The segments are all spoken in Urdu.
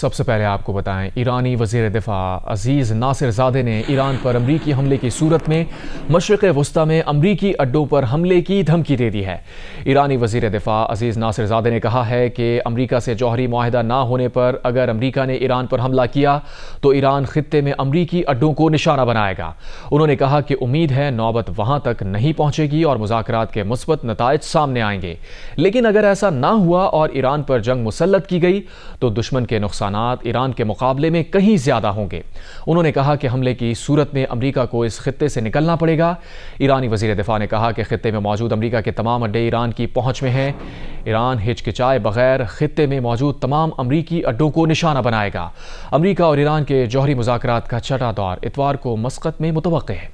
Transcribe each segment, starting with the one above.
سب سے پہلے آپ کو بتائیں، ایرانی وزیر دفاع عزیز ناصر زادہ نے ایران پر امریکی حملے کی صورت میں مشرق وسطی میں امریکی اڈوں پر حملے کی دھمکی دے دی ہے۔ ایرانی وزیر دفاع عزیز ناصر زادہ نے کہا ہے کہ امریکہ سے جوہری معاہدہ نہ ہونے پر اگر امریکہ نے ایران پر حملہ کیا تو ایران خطے میں امریکی اڈوں کو نشانہ بنائے گا۔ انہوں نے کہا کہ امید ہے نوبت وہاں تک نہیں پہنچے گی اور مذاکرات کے مثبت نتائج سامنے آئیں گے، لیکن اگر ایسا نہ ہوا اور ایران پر جنگ مسلط کی گئی تو دشمن کے نقصانات ایران کے مقابلے میں کہیں زیادہ ہوں گے۔ انہوں نے کہا کہ حملے کی صورت میں امریکہ کو اس خطے سے نکلنا پڑے گا۔ ایرانی وزیر دفاع نے کہا کہ خطے میں موجود امریکہ کے تمام اڈے ایران کی پہنچ میں ہیں۔ ایران ہچکچائے بغیر خطے میں موجود تمام امریکی اڈوں کو نشانہ بنائے گا۔ امریکہ اور ایران کے جوہری مذاکرات کا چھٹا دور اتوار کو مسقط میں متوقع ہے۔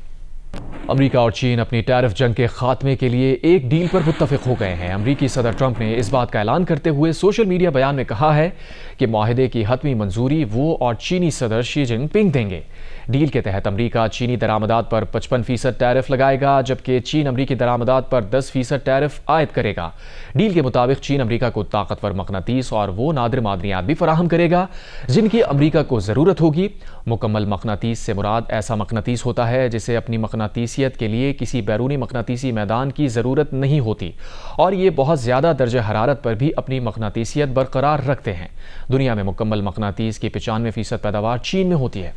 امریکہ اور چین اپنی ٹیرف جنگ کے خاتمے کے لیے ایک ڈیل پر متفق ہو گئے ہیں۔ امریکی صدر ٹرمپ نے اس بات کا اعلان کرتے ہوئے سوشل میڈیا بیان میں کہا ہے کہ معاہدے کی حتمی منظوری وہ اور چینی صدر شی جن پنگ دیں گے۔ ڈیل کے تحت امریکہ چینی درآمدات پر 55% ٹیرف لگائے گا، جبکہ چین امریکی درآمدات پر 10% ٹیرف عائد کرے گا۔ ڈیل کے مطابق چین امریکہ کو طاقتور مقناطیس اور وہ نادر معدنیات بھی فراہم کرے گا جن کی امریکہ کو ضرورت ہوگی۔ مکمل مقناطیس سے مراد ایسا مقناطیس ہوتا ہے جسے اپنی مقناطیسیت کے لیے کسی بیرونی مقناطیسی میدان کی ضرورت نہیں ہوتی اور یہ بہت زیادہ درجہ حرارت پر بھی اپنی مقناطیسیت برقرار رکھتے ہیں۔ دنیا میں مکمل مقناطیس کی 95% پیداوار چین میں ہوتی ہے۔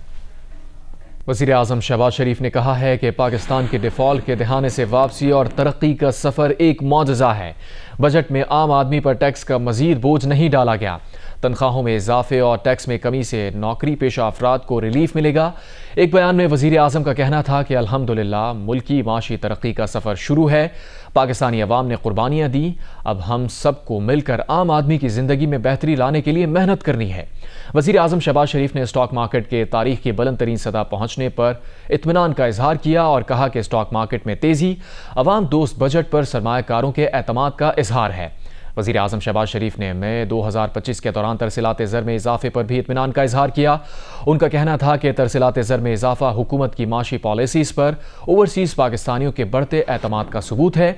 وزیر اعظم شہباز شریف نے کہا ہے کہ پاکستان کے ڈیفالٹ کے دہانے سے واپسی اور ترقی کا سفر ایک معجزہ ہے۔ بجٹ میں عام آدمی پر ٹیکس کا مزید بوجھ نہیں ڈالا گیا۔ تنخواہوں میں اضافے اور ٹیکس میں کمی سے نوکری پیشہ افراد کو ریلیف ملے گا۔ ایک بیان میں وزیر اعظم کا کہنا تھا کہ الحمدللہ ملکی معاشی ترقی کا سفر شروع ہے۔ پاکستانی عوام نے قربانیاں دیں، اب ہم سب کو مل کر عام آدمی کی زندگی میں بہتری لانے کے لیے محنت کرنی ہے۔ وزیر اعظم شہباز شریف نے اسٹاک مارکیٹ کے تاریخ کی بلند ترین سطح پہنچنے پر اطمینان کا اظہار کیا اور کہا کہ اسٹاک مارکیٹ میں تیزی عوام دوست بجٹ پر سرمایہ کاروں کے اعتماد کا اظہار ہے۔ وزیر اعظم شہباز شریف نے مئی 2025 کے دوران ترسیلات زر میں اضافے پر بھی اطمینان کا اظہار کیا۔ ان کا کہنا تھا کہ ترسیلات زر میں اضافہ حکومت کی معاشی پالیسیز پر اوورسیز پاکستانیوں کے بڑھتے اعتماد کا ثبوت ہے۔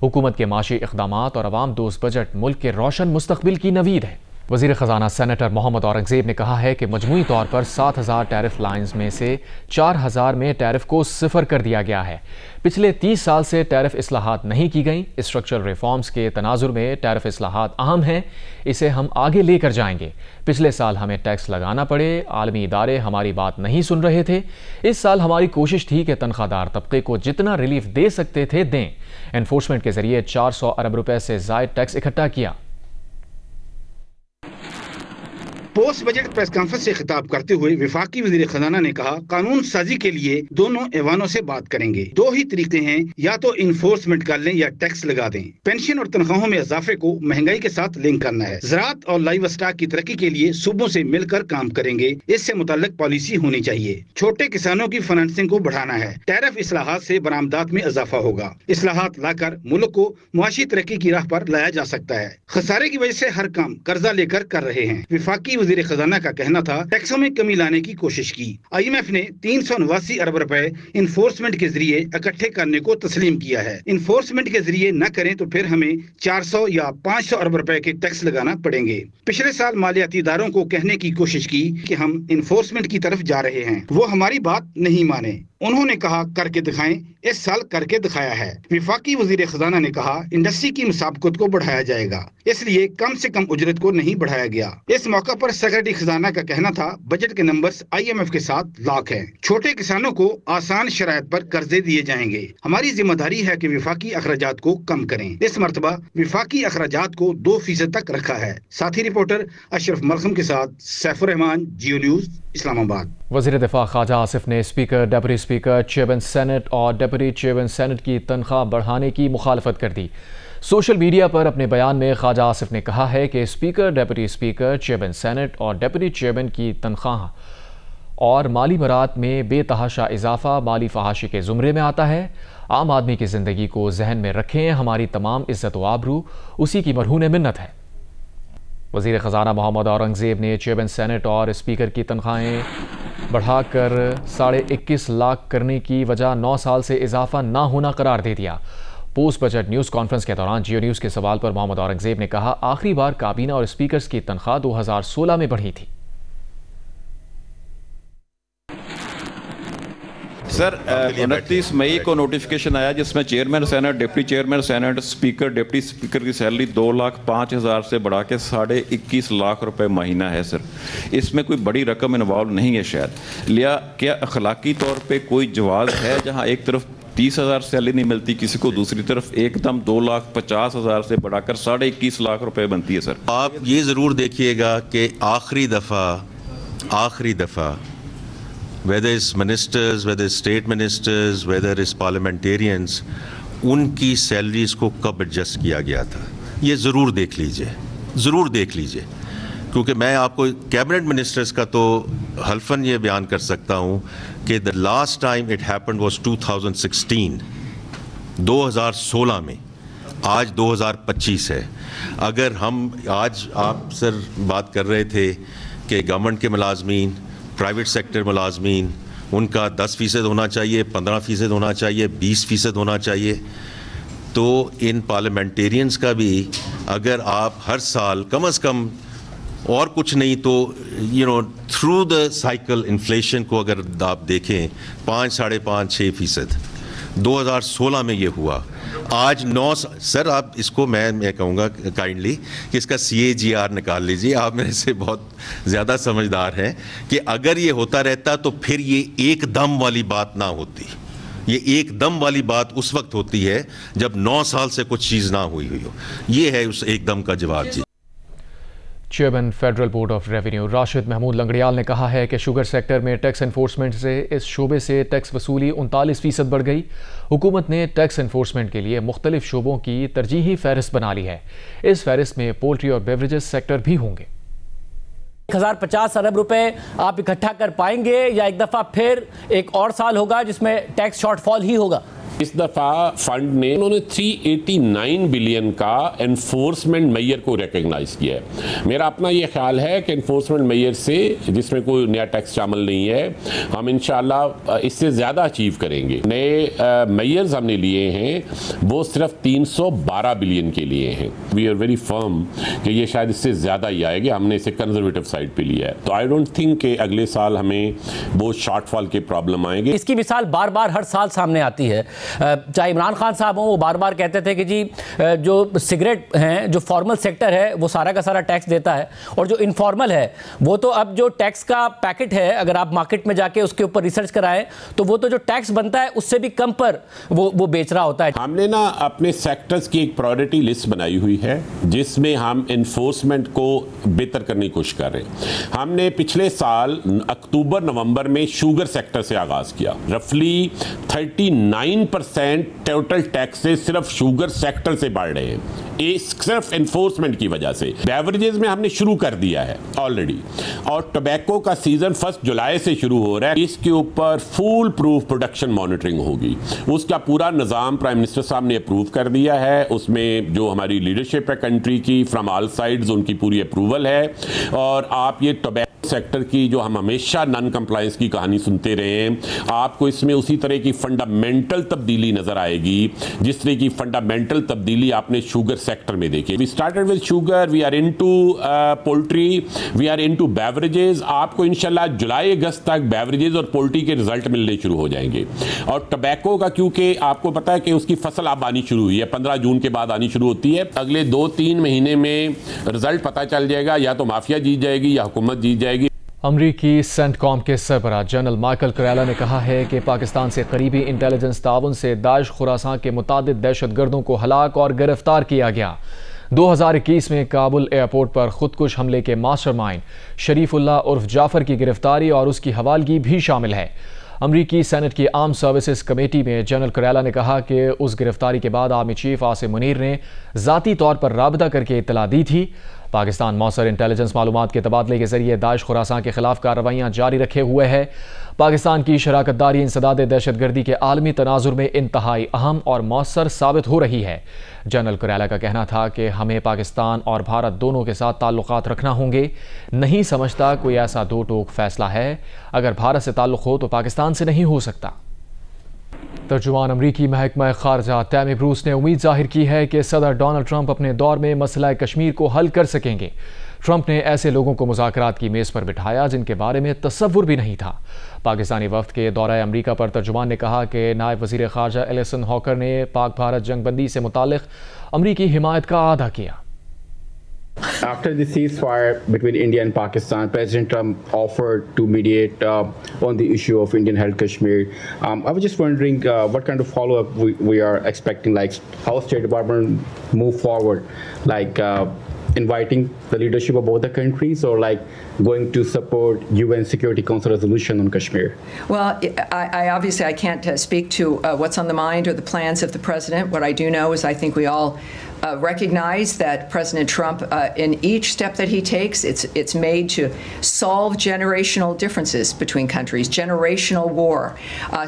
حکومت کے معاشی اقدامات اور عوام دوست بجٹ ملک کے روشن مستقبل کی نوید ہے۔ وزیر خزانہ سینیٹر محمد اورنگزیب نے کہا ہے کہ مجموعی طور پر 7,000 ٹیرف لائنز میں سے 4,000 میں ٹیرف کو صفر کر دیا گیا ہے۔ پچھلے 30 سال سے ٹیرف اصلاحات نہیں کی گئیں۔ اسٹرکچرل ریفارمز کے تناظر میں ٹیرف اصلاحات اہم ہیں، اسے ہم آگے لے کر جائیں گے۔ پچھلے سال ہمیں ٹیکس لگانا پڑے، عالمی ادارے ہماری بات نہیں سن رہے تھے۔ اس سال ہماری کوشش تھی کہ تنخواہ دار طبقے کو جتنا ریلیف دے سکتے تھے دیں۔ انفورسمنٹ کے ذریعے 400 ارب روپے سے زائد ٹیکس اکٹھا کیا۔ پوسٹ بجٹ پریس کانفرنس سے خطاب کرتے ہوئے وفاقی وزیر خزانہ نے کہا قانون سازی کے لیے دونوں ایوانوں سے بات کریں گے۔ دو ہی طریقے ہیں، یا تو انفورسمنٹ کر لیں یا ٹیکس لگا دیں۔ پینشن اور تنخواہوں میں اضافے کو مہنگائی کے ساتھ لنک کرنا ہے۔ زراعت اور لائیو اسٹاک کی ترقی کے لیے صوبوں سے مل کر کام کریں گے، اس سے متعلق پالیسی ہونی چاہیے۔ چھوٹے کسانوں کی فنانسنگ کو بڑھانا ہے۔ ٹیرف اصلاحات سے برآمدات میں اضافہ ہوگا۔ اصلاحات لا کر ملک کو معاشی ترقی کی راہ پر لایا جا سکتا ہے۔ خسارے کی وجہ سے ہر کام قرضہ لے کر رہے ہیں۔ وفاقی وزیر خزانہ کا کہنا تھا ٹیکسوں میں کمی لانے کی کوشش کی۔ IMF نے 389 ارب روپے انفورسمنٹ کے ذریعے اکٹھے کرنے کو تسلیم کیا ہے۔ انفورسمنٹ کے ذریعے نہ کریں تو پھر ہمیں 400 یا 500 ارب روپے کے ٹیکس لگانا پڑیں گے۔ پچھلے سال مالیاتی اداروں کو کہنے کی کوشش کی کہ ہم انفورسمنٹ کی طرف جا رہے ہیں، وہ ہماری بات نہیں مانے۔ انہوں نے کہا کر کے دکھائیں، اس سال کر کے دکھایا ہے۔ وفاقی وزیر خزانہ نے کہا انڈسٹری کی مسابقت کو بڑھایا جائے گا، اس لیے کم سے کم اجرت کو نہیں بڑھایا گیا۔ اس موقع پر سیکرٹری خزانہ کا کہنا تھا بجٹ کے نمبرز IMF کے ساتھ لاک ہیں۔ چھوٹے کسانوں کو آسان شرائط پر قرضے دیے جائیں گے۔ ہماری ذمہ داری ہے کہ وفاقی اخراجات کو کم کریں۔ اس مرتبہ وفاقی اخراجات کو 2% تک رکھا ہے۔ ساتھی رپورٹر اشرف ملخم کے ساتھ سیف الرحمان، جیو نیوز، اسلام آباد۔ وزیر دفاع خواجہ آصف نے speaker, deputy speaker, chairman senate اور ڈپٹی چیئرمین سینٹ کی تنخواہ بڑھانے کی مخالفت کر دی۔ سوشل میڈیا پر اپنے بیان میں خواجہ آصف نے کہا ہے کہ speaker, deputy speaker, chairman senate اور ڈپٹی چیئرمین کی تنخواہ اور مالی برات میں بے تحاشا اضافہ مالی فحاشی کے زمرے میں آتا ہے۔ عام آدمی کی زندگی کو ذہن میں رکھیں، ہماری تمام عزت و آبرو اسی کی مرہون منت ہے۔ وزیر خزانہ محمد اورنگزیب نے چیئرمین سینٹ اور اسپیکر کی تنخواہیں بڑھا کر 21.5 لاکھ کرنے کی وجہ 9 سال سے اضافہ نہ ہونا قرار دے دیا۔ پوسٹ بجٹ نیوز کانفرنس کے دوران جیو نیوز کے سوال پر محمد اورنگزیب نے کہا آخری بار کابینہ اور اسپیکرز کی تنخواہ 2016 میں بڑھی تھی۔ سر 29 مئی کو نوٹیفیکیشن آیا جس میں chairman senate, deputy chairman senate, speaker, deputy speaker کی سیلری 2,05,000 سے بڑھا کے 21.5 لاکھ روپے مہینہ ہے سر. اس میں کوئی بڑی رقم انوالو نہیں ہے شاید. لیا کیا اخلاقی طور پہ کوئی جواز ہے جہاں ایک طرف 30,000 سیلری نہیں ملتی کسی کو، دوسری طرف ایک دم 2,50,000 سے بڑھا کر 21.5 لاکھ روپے بنتی ہے سر؟ آپ یہ ضرور دیکھیے گا کہ آخری دفعہ whether it's ministers, whether it's state ministers, whether it's parliamentarians, ان کی سیلریز کو کب ایڈجسٹ کیا گیا تھا، یہ ضرور دیکھ لیجئے. کیونکہ میں آپ کو کیبنٹ منسٹرز کا تو حلفاً یہ بیان کر سکتا ہوں کہ the last time it happened was 2016 میں. آج 2025 ہے. اگر ہم آج آپ سر بات کر رہے تھے کہ گورنمنٹ کے ملازمین، پرائیویٹ سیکٹر ملازمین، ان کا 10% ہونا چاہیے، 15% ہونا چاہیے، 20% ہونا چاہیے، تو ان پارلیمنٹیرینز کا بھی اگر آپ ہر سال کم از کم اور کچھ نہیں تو تھرو دا سائیکل انفلیشن کو اگر آپ دیکھیں 5، 5.5، 6%. 2016 میں یہ ہوا. آج 9 سر آپ اس کو میں کہوں گا کائنڈلی کہ اس کا CAGR نکال لیجیے. آپ میرے سے بہت زیادہ سمجھدار ہیں کہ اگر یہ ہوتا رہتا تو پھر یہ ایک دم والی بات نہ ہوتی. یہ ایک دم والی بات اس وقت ہوتی ہے جب 9 سال سے کچھ چیز نہ ہوئی ہو. یہ ہے اس ایک دم کا جواب. جی. Chairman federal board of revenue Rashid Mahmood Langrial نے کہا ہے کہ شوگر سیکٹر میں ٹیکس انفورسمنٹ سے اس شعبے سے ٹیکس وصولی 39% بڑھ گئی. حکومت نے ٹیکس انفورسمنٹ کے لیے مختلف شعبوں کی ترجیحی فہرست بنا لی ہے. اس فہرست میں پولٹری اور بیوریجز سیکٹر بھی ہوں گے. 1050 ارب روپے آپ اکٹھا کر پائیں گے یا ایک دفعہ پھر ایک اور سال ہوگا جس میں ٹیکس شارٹ فال ہی ہوگا؟ اس دفعہ فنڈ نے انہوں نے 389 بلین کا انفورسمنٹ میئر کو ریکگنائز کیا ہے. میرا اپنا یہ خیال ہے کہ انفورسمنٹ میئر سے جس میں کوئی نیا ٹیکس شامل نہیں ہے ہم انشاءاللہ اس سے زیادہ اچیو کریں گے. نئے میئرز ہم نے لیے ہیں وہ صرف 312 بلین کے لیے ہیں. وی آر ویری فرم کہ یہ شاید اس سے زیادہ ہی آئے گا. ہم نے اسے کنزرویٹو سائڈ پہ لیا ہے. تو آئی ڈونٹ تھنک کہ اگلے سال ہمیں وہ شارٹ فال کے پرابلم آئیں گے. اس کی مثال بار بار ہر سال سامنے آتی ہے. چاہے عمران خان صاحب ہوں وہ بار بار کہتے تھے کہ جی جو سگریٹ ہیں جو فارمل سیکٹر ہے وہ سارا کا سارا ٹیکس دیتا ہے اور جو انفارمل ہے وہ تو اب جو ٹیکس کا پیکٹ ہے اگر آپ مارکیٹ میں جا کے اس کے اوپر ریسرچ کرائیں تو وہ تو جو ٹیکس بنتا ہے اس سے بھی کم پر وہ بیچ رہا ہوتا ہے. ہم نے نا اپنے سیکٹرز کی ایک پرائورٹی لسٹ بنائی ہوئی ہے جس میں ہم انفورسمنٹ کو بہتر کرنے کی کوشش کر رہے ہیں. ہم نے پچھلے سال اکتوبر نومبر میں شوگر سیکٹر سے آغاز کیا. رفلی 39% ٹوٹل ٹیکسز صرف شوگر سیکٹر سے بڑھ رہے ہیں صرف انفورسمنٹ کی وجہ سے. بیوریجز میں ہم نے شروع کر دیا ہے آلریڈی اور ٹوبیکو کا سیزن 1 جولائی سے شروع ہو رہا ہے. اس کے اوپر فول پروف پروڈکشن مانیٹرنگ ہوگی. اس کا پورا نظام پرائم منسٹر صاحب نے اپروو کر دیا ہے. اس میں جو ہماری لیڈرشپ ہے کنٹری کی فرام آل سائڈز ان کی پوری اپروول ہے. اور آپ یہ ٹوبیکو سیکٹر کی جو ہم ہمیشہ نان کمپلائنس کی کہانی سنتے رہے ہیں آپ کو اس میں اسی طرح کی فنڈامنٹل تبدیلی نظر آئے گی جس طرح کی فنڈامنٹل تبدیلی آپ نے شوگر سیکٹر میں دیکھی. We started with sugar, we are into poultry, we are into beverages. آپ کو انشاءاللہ جولائی اگست تک بیوریجز اور پولٹری کے رزلٹ ملنے شروع ہو جائیں گے. اور ٹبیکو کا کیونکہ آپ کو پتا ہے کہ اس کی فصل اب آنی شروع ہوئی ہے 15 جون کے بعد آنی شروع ہوتی ہے. اگلے 2-3 مہینے میں رزلٹ پتا چل جائے گا یا تو مافیا جیت جائے گی یا حکومت جیت جائے گی. امریکی سینٹ کام کے سربراہ جنرل مائیکل کریلا نے کہا ہے کہ پاکستان سے قریبی انٹیلیجنس تعاون سے داعش خراسان کے متعدد دہشت گردوں کو ہلاک اور گرفتار کیا گیا. 2021 میں کابل ایئرپورٹ پر خودکش حملے کے ماسٹر مائنڈ شریف اللہ عرف جعفر کی گرفتاری اور اس کی حوالگی بھی شامل ہے. امریکی سینٹ کی آرم سروسز کمیٹی میں جنرل کریلا نے کہا کہ اس گرفتاری کے بعد آرمی چیف عاصم منیر نے ذاتی طور پر رابطہ کر کے اطلاع دی تھی. پاکستان موثر انٹیلیجنس معلومات کے تبادلے کے ذریعے داعش خراسان کے خلاف کارروائیاں جاری رکھے ہوئے ہے. پاکستان کی شراکت داری انسداد دہشت گردی کے عالمی تناظر میں انتہائی اہم اور مؤثر ثابت ہو رہی ہے. جنرل کریلا کا کہنا تھا کہ ہمیں پاکستان اور بھارت دونوں کے ساتھ تعلقات رکھنا ہوں گے. نہیں سمجھتا کوئی ایسا دو ٹوک فیصلہ ہے. اگر بھارت سے تعلق ہو تو پاکستان سے نہیں ہو سکتا. ترجمان امریکی محکمہ خارجہ تیمی بروس نے امید ظاہر کی ہے کہ صدر ڈونلڈ ٹرمپ اپنے دور میں مسئلہ کشمیر کو حل کر سکیں گے. ٹرمپ نے ایسے لوگوں کو مذاکرات کی میز پر بٹھایا جن کے بارے میں تصور بھی نہیں تھا۔ پاکستانی وفد کے دورہ امریکہ پر ترجمان نے کہا کہ نائب وزیر خارجہ ایلسن ہاکر نے پاک بھارت جنگ بندی سے متعلق امریکی حمایت کا اعادہ کیا۔ After the ceasefire between India and Pakistan, President Trump offered to mediate on the issue of Indian-held Kashmir. I was just wondering what kind of follow-up we are expecting, like how State Department move forward, like inviting the leadership of both the countries, or like going to support UN Security Council resolution on Kashmir? Well, I obviously can't speak to what's on the mind or the plans of the president. What I do know is I think we all recognize that President Trump, in each step that he takes, it's made to solve generational differences between countries, generational war.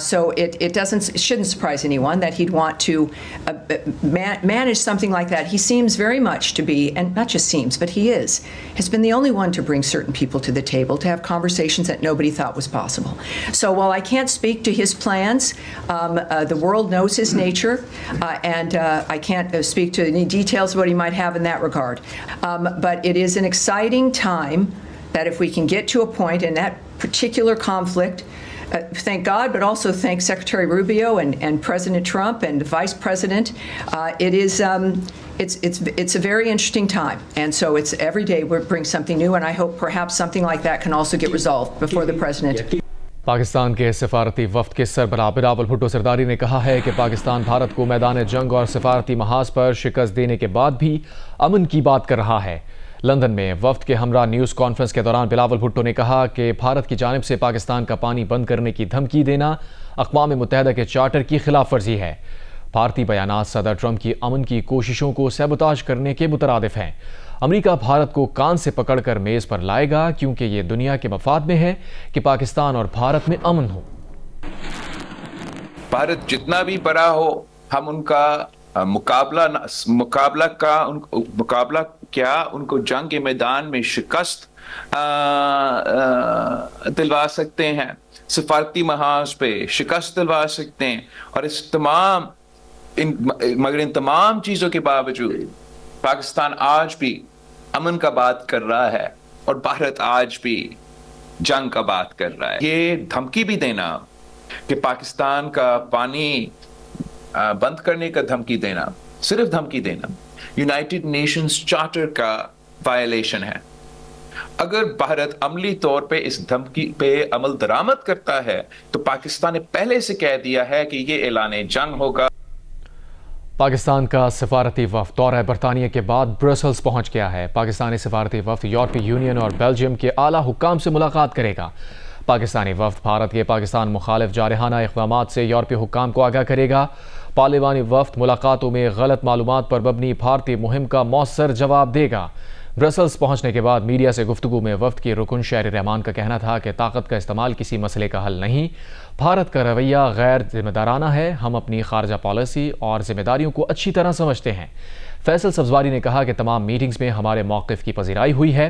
So it shouldn't surprise anyone that he'd want to manage something like that. He seems very much to be, and not just seems, but he has been the only one to bring certain people to the table, to have conversations that nobody thought was possible. So while I can't speak to his plans, the world knows his nature, and I can't speak to any details of what he might have in that regard. But it is an exciting time that if we can get to a point in that particular conflict, thank God, but also thank Secretary Rubio and President Trump and the Vice President. It is it's a very interesting time, and so it's every day we bring something new, and I hope perhaps something like that can also get resolved before the President. Pakistan کے سفارتی وفد کے سربراہ بلاول بھٹو زرداری نے کہا ہے کہ پاکستان بھارت کو میدان جنگ اور سفارتی محاذ پر شکست دینے کے بعد بھی امن کی بات کر رہا ہے۔ لندن میں وفد کے ہمراہ نیوز کانفرنس کے دوران بلاول بھٹو نے کہا کہ بھارت کی جانب سے پاکستان کا پانی بند کرنے کی دھمکی دینا اقوام متحدہ کے چارٹر کی خلاف ورزی ہے۔ بھارتی بیانات صدر ٹرمپ کی امن کی کوششوں کو سیبوتاژ کرنے کے مترادف ہیں۔ امریکہ بھارت کو کان سے پکڑ کر میز پر لائے گا کیونکہ یہ دنیا کے مفاد میں ہے کہ پاکستان اور بھارت میں امن ہو۔ بھارت جتنا بھی بڑا ہو، ہم ان کا مقابلہ کیا ان کو جنگ کے میدان میں شکست دلوا سکتے ہیں، سفارتی محاذ پہ شکست دلوا سکتے ہیں، اور مگر ان تمام چیزوں کے باوجود پاکستان آج بھی امن کا بات کر رہا ہے اور بھارت آج بھی جنگ کا بات کر رہا ہے۔ یہ دھمکی بھی دینا کہ پاکستان کا پانی بند کرنے کا دھمکی دینا، صرف دھمکی دینا، یونائٹڈ نیشنز چارٹر کا وائلیشن ہے۔ اگر بھارت عملی طور پہ اس دھمکی پہ عمل درآمد کرتا ہے تو پاکستان نے پہلے سے کہہ دیا ہے کہ یہ اعلان جنگ ہوگا۔ پاکستان کا سفارتی وفد دورہ برطانیہ کے بعد برسلز پہنچ گیا ہے۔ پاکستانی سفارتی وفد یورپی یونین اور بیلجیم کے اعلیٰ حکام سے ملاقات کرے گا۔ پاکستانی وفد بھارت کے پاکستان مخالف جارحانہ اقدامات سے یورپی حکام کو آگاہ کرے گا۔ پارلیمانی وفد ملاقاتوں میں غلط معلومات پر مبنی بھارتی مہم کا مؤثر جواب دے گا۔ برسلز پہنچنے کے بعد میڈیا سے گفتگو میں وفد کے رکن شہری رحمان کا کہنا تھا کہ طاقت کا استعمال کسی مسئلے کا حل نہیں، بھارت کا رویہ غیر ذمہ دارانہ ہے، ہم اپنی خارجہ پالیسی اور ذمہ داریوں کو اچھی طرح سمجھتے ہیں۔ فیصل سبزواری نے کہا کہ تمام میٹنگز میں ہمارے موقف کی پذیرائی ہوئی ہے۔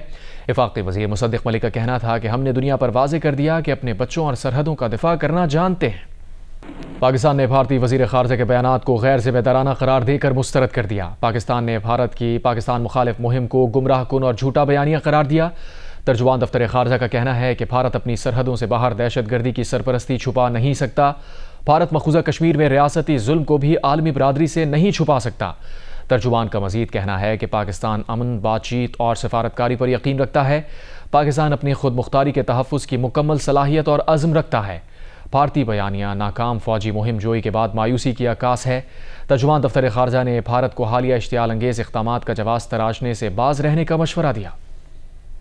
وفاقی وزیر مصدق ملک کا کہنا تھا کہ ہم نے دنیا پر واضح کر دیا کہ اپنے بچوں اور سرحدوں کا دفاع کرنا جانتے ہیں۔ پاکستان نے بھارتی وزیر خارجہ کے بیانات کو غیر ذمہ دارانہ قرار دے کر مسترد کر دیا۔ پاکستان نے بھارت کی پاکستان مخالف مہم کو گمراہ کن اور جھوٹا بیانیہ قرار دیا۔ ترجمان دفتر خارجہ کا کہنا ہے کہ بھارت اپنی سرحدوں سے باہر دہشت گردی کی سرپرستی چھپا نہیں سکتا۔ بھارت مقبوضہ کشمیر میں ریاستی ظلم کو بھی عالمی برادری سے نہیں چھپا سکتا۔ ترجمان کا مزید کہنا ہے کہ پاکستان امن، بات چیت اور سفارتکاری پر یقین رکھتا ہے۔ پاکستان اپنی خود مختاری کے تحفظ کی مکمل صلاحیت اور عزم رکھتا ہے۔ بھارتی بیانیہ ناکام فوجی مہم جوئی کے بعد مایوسی کی عکاس ہے۔ ترجمان دفتر خارجہ نے بھارت کو حالیہ اشتعال انگیز اقدامات کا جواز تراشنے سے باز رہنے کا مشورہ دیا۔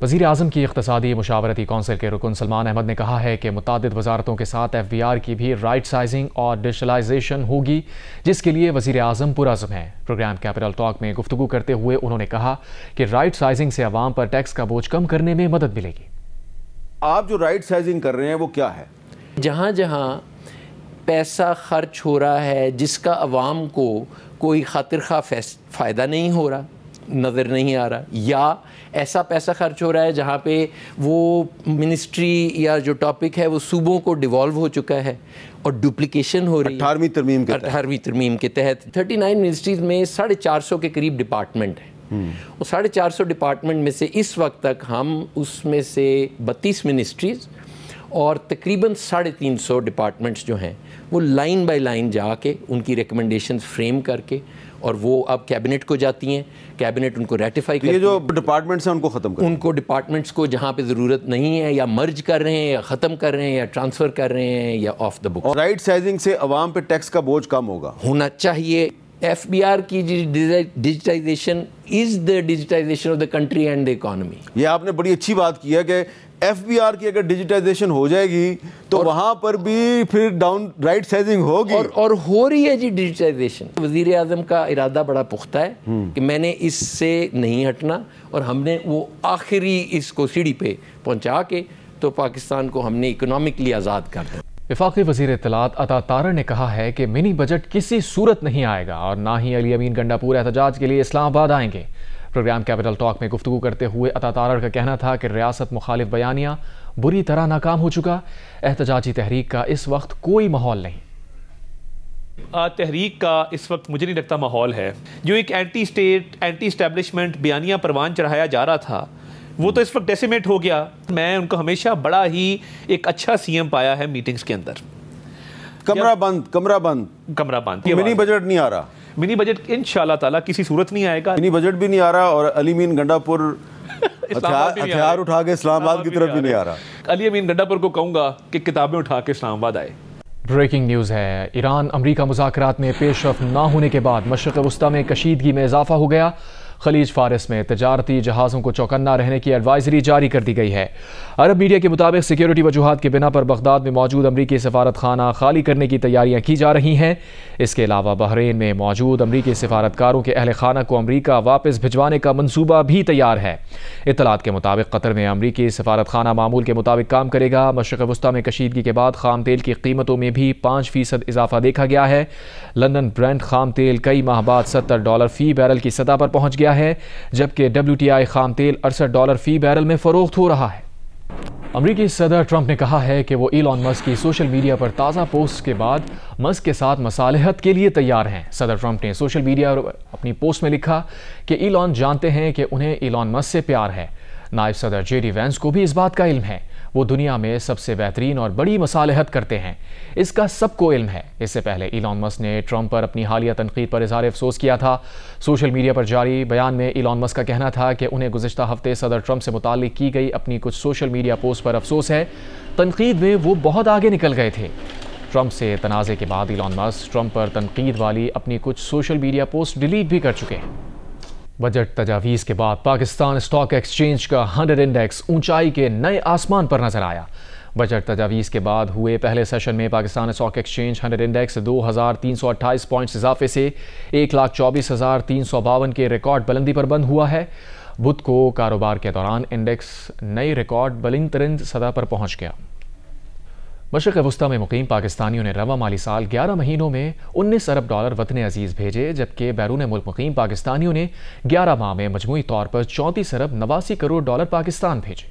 وزیر اعظم کی اقتصادی مشاورتی کونسل کے رکن سلمان احمد نے کہا ہے کہ متعدد وزارتوں کے ساتھ FBR کی بھی رائٹ سائزنگ اور ڈیجیٹلائزیشن ہوگی، جس کے لیے وزیر اعظم پرعزم ہیں۔ پروگرام کیپٹل ٹاک میں گفتگو کرتے ہوئے انہوں نے کہا کہ رائٹ سائزنگ سے عوام پر ٹیکس کا بوجھ کم کرنے میں مدد ملے گی۔ آپ جو رائٹ سائزنگ کر رہے ہیں وہ کیا ہے؟ جہاں جہاں پیسہ خرچ ہو رہا ہے جس کا عوام کو کوئی خاطر خواہ فائدہ نہیں ہو رہا، نظر نہیں آ رہا، یا ایسا پیسہ خرچ ہو رہا ہے جہاں پہ وہ منسٹری یا جو ٹاپک ہے وہ صوبوں کو ڈیوالو ہو چکا ہے اور ڈپلیکیشن ہو رہی ہے 18ویں ترمیم کے تحت 39 منسٹریز میں 450 کے قریب ڈپارٹمنٹ ہیں۔ وہ 450 ڈپارٹمنٹ میں سے اس وقت تک ہم اس میں سے 32 منسٹریز اور تقریباً 350 ڈپارٹمنٹس جو ہیں وہ لائن بائی لائن جا کے ان کی ریکمنڈیشنز فریم کر کے اور وہ اب کیبنٹ کو جاتی ہیں، کیبنٹ ان کو ریٹیفائی کرتی ہے. یہ جو ڈپارٹمنٹس ہیں ان کو ختم کریں، ان کو ڈپارٹمنٹس کو جہاں پہ ضرورت نہیں ہے یا مرج کر رہے ہیں یا ختم کر رہے ہیں یا ٹرانسفر کر رہے ہیں یا آف دا بک. اور رائٹ سائزنگ سے عوام پہ ٹیکس کا بوجھ کم ہونا چاہیے. ایف بی آر کی digitization is the digitization of the country and the economy. یہ آپ نے بڑی اچھی بات کی ہے کہ ایف بی آر کی اگر ڈیجیٹائزیشن ہو جائے گی تو وہاں پر بھی پھر ڈاؤن رائٹ سائزنگ ہوگی اور ہو رہی ہے جی ڈیجیٹائزیشن. وزیر اعظم کا ارادہ بڑا پختہ ہے کہ میں نے اس سے نہیں ہٹنا اور ہم نے وہ آخری اس کو سیڑھی پہ پہنچا کے تو پاکستان کو ہم نے اکنامکلی آزاد کر دیا. وفاقی وزیر اطلاعات عطا تارڑ نے کہا ہے کہ منی بجٹ کسی صورت نہیں آئے گا اور نہ ہی علی امین گنڈا احتجاج کے لیے اسلام آباد آئیں گے. پروگرام کیپٹل ٹاک میں گفتگو کرتے ہوئے عطا تارڑ کا کہنا تھا کہ ریاست مخالف بیانیہ بری طرح ناکام ہو چکا، احتجاجی تحریک کا اس وقت کوئی ماحول نہیں. تحریک کا اس وقت مجھے نہیں لگتا ماحول ہے. جو ایک اینٹی اسٹیٹ اینٹی اسٹیبلشمنٹ بیانیہ پروان چڑھایا جا رہا تھا وہ تو اس وقت ڈیسیمیٹ ہو گیا. میں ان کو ہمیشہ بڑا ہی ایک اچھا سی ایم پایا ہے میٹنگز کے اندر. کمرہ بند منی بجٹ نہیں آ رہا. منی بجٹ انشاءاللہ تعالیٰ کسی صورت نہیں آئے گا. منی بجٹ بھی نہیں آ رہا اور علی امین گنڈا پور ہتھیار اٹھا کے اسلام آباد کی طرف بھی نہیں آ رہا. علی امین گنڈا پور کو کہوں گا کہ کتابیں اٹھا کے اسلام آباد آئے. بریکنگ نیوز ہے. ایران امریکہ مذاکرات میں پیش رفت نہ ہونے کے بعد مشرق وسطیٰ میں کشیدگی میں اضافہ ہو گیا. خلیج فارس میں تجارتی جہازوں کو چوکنا رہنے کی ایڈوائزری جاری کر دی گئی ہے. عرب میڈیا کے مطابق سیکیورٹی وجوہات کے بنا پر بغداد میں موجود امریکی سفارت خانہ خالی کرنے کی تیاریاں کی جا رہی ہیں. اس کے علاوہ بحرین میں موجود امریکی سفارتکاروں کے اہل خانہ کو امریکہ واپس بھجوانے کا منصوبہ بھی تیار ہے. اطلاعات کے مطابق قطر میں امریکی سفارت خانہ معمول کے مطابق کام کرے گا. مشرق وسطیٰ میں کشیدگی کے بعد خام تیل کی قیمتوں میں بھی 5% اضافہ دیکھا گیا ہے. لندن برینٹ خام تیل کئی ماہ بعد $70 فی بیرل کی سطح پر پہنچ گیا ہے، جبکہ WTI خام تیل $68 فی بیرل میں فروخت ہو رہا ہے. امریکی صدر ٹرمپ نے کہا ہے کہ وہ ایلان مسک کی سوشل میڈیا پر تازہ پوسٹ کے بعد مسک کے ساتھ مصالحت کے لیے تیار ہیں. صدر ٹرمپ نے سوشل میڈیا پر اپنی پوسٹ میں لکھا کہ ایلان جانتے ہیں کہ انہیں ایلان مسک سے پیار ہے. نائب صدر JD وینس کو بھی اس بات کا علم ہے. وہ دنیا میں سب سے بہترین اور بڑی مصالحت کرتے ہیں، اس کا سب کو علم ہے. اس سے پہلے ایلان مسک نے ٹرمپ پر اپنی حالیہ تنقید پر اظہار افسوس کیا تھا. سوشل میڈیا پر جاری بیان میں ایلان مسک کا کہنا تھا کہ انہیں گزشتہ ہفتے صدر ٹرمپ سے متعلق کی گئی اپنی کچھ سوشل میڈیا پوسٹ پر افسوس ہے. تنقید میں وہ بہت آگے نکل گئے تھے. ٹرمپ سے تنازع کے بعد ایلان مسک ٹرمپ پر تنقید والی اپنی کچھ سوشل میڈیا پوسٹ ڈیلیٹ بھی کر چکے ہیں. بجٹ تجاویز کے بعد پاکستان اسٹاک ایکسچینج کا 100 انڈیکس اونچائی کے نئے آسمان پر نظر آیا. بجٹ تجاویز کے بعد ہوئے پہلے سیشن میں Pakistan stock exchange 100 index 2328 points اضافے سے 1,24,352 کے ریکارڈ بلندی پر بند ہوا ہے. بدھ کو کاروبار کے دوران انڈیکس نئی ریکارڈ بلند ترین سطح پر پہنچ گیا. مشرق وسطیٰ میں مقیم پاکستانیوں نے رواں مالی سال 11 مہینوں میں $19 ارب وطن عزیز بھیجے، جبکہ بیرون ملک مقیم پاکستانیوں نے 11 ماہ میں مجموعی طور پر $34 ارب 89 کروڑ پاکستان بھیجے.